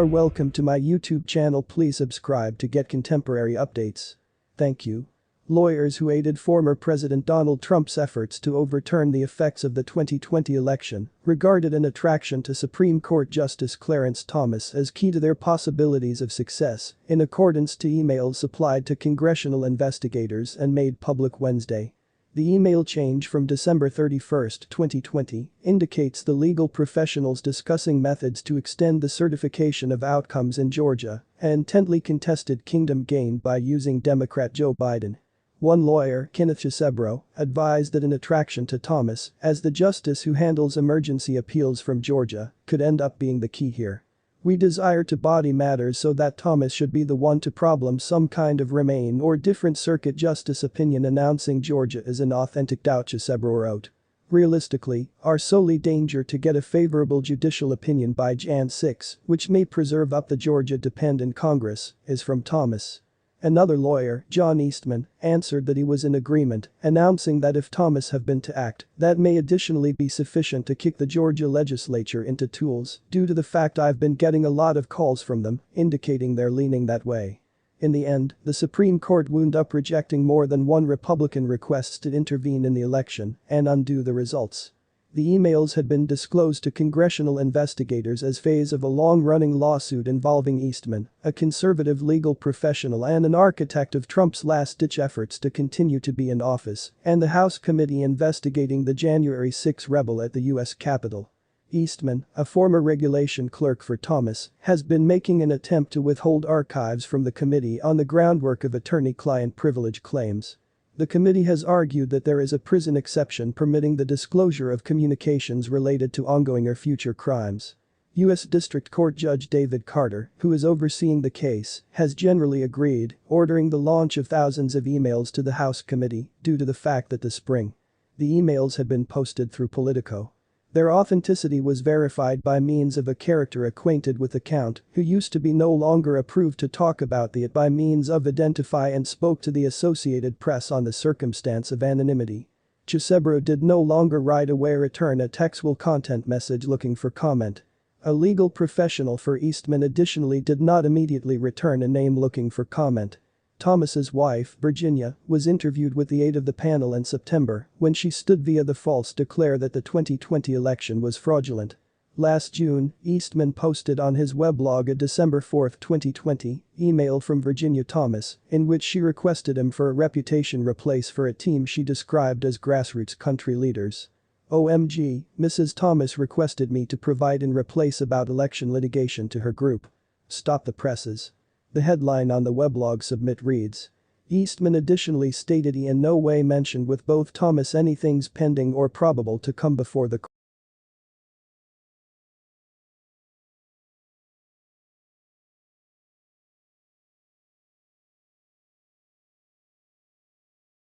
welcome to my YouTube channel. Please subscribe to get contemporary updates. Thank you. Lawyers who aided former President Donald Trump's efforts to overturn the effects of the 2020 election regarded an attraction to Supreme Court Justice Clarence Thomas as key to their possibilities of success, in accordance to emails supplied to congressional investigators and made public Wednesday. The email change from December 31, 2020, indicates the legal professionals discussing methods to extend the certification of outcomes in Georgia, an intently contested kingdom gained by using Democrat Joe Biden. One lawyer, Kenneth Chesebro, advised that an attraction to Thomas, as the justice who handles emergency appeals from Georgia, could end up being the key here. We desire to body matters so that Thomas should be the one to problem some kind of remain or different circuit justice opinion announcing Georgia is an authentic doubt, Chesebro wrote. Realistically, our solely danger to get a favorable judicial opinion by Jan 6, which may preserve up the Georgia-dependent Congress, is from Thomas. Another lawyer, John Eastman, answered that he was in agreement, announcing that if Thomas have been to act, that may additionally be sufficient to kick the Georgia legislature into tools, due to the fact I've been getting a lot of calls from them, indicating they're leaning that way. In the end, the Supreme Court wound up rejecting more than one Republican requests to intervene in the election and undo the results. The emails had been disclosed to congressional investigators as phase of a long-running lawsuit involving Eastman, a conservative legal professional and an architect of Trump's last-ditch efforts to continue to be in office, and the House committee investigating the January 6 rebel at the U.S. Capitol. Eastman, a former regulation clerk for Thomas, has been making an attempt to withhold archives from the committee on the groundwork of attorney-client privilege claims. The committee has argued that there is a prison exception permitting the disclosure of communications related to ongoing or future crimes. U.S. District Court Judge David Carter, who is overseeing the case, has generally agreed, ordering the launch of thousands of emails to the House committee due to the fact that the emails had been posted through Politico. Their authenticity was verified by means of a character acquainted with the account who used to be no longer approved to talk about it by means of identify and spoke to the Associated Press on the circumstance of anonymity. Chesebro did no longer right away return a textual content message looking for comment. A legal professional for Eastman additionally did not immediately return a name looking for comment. Thomas's wife, Virginia, was interviewed with the aid of the panel in September when she stood via the false declare that the 2020 election was fraudulent. Last June, Eastman posted on his weblog a December 4, 2020, email from Virginia Thomas in which she requested him for a reputation replace for a team she described as grassroots country leaders. OMG, Mrs. Thomas requested me to provide in replace about election litigation to her group. Stop the presses. The headline on the weblog submit reads. Eastman additionally stated he in no way mentioned with both Thomas anything's pending or probable to come before the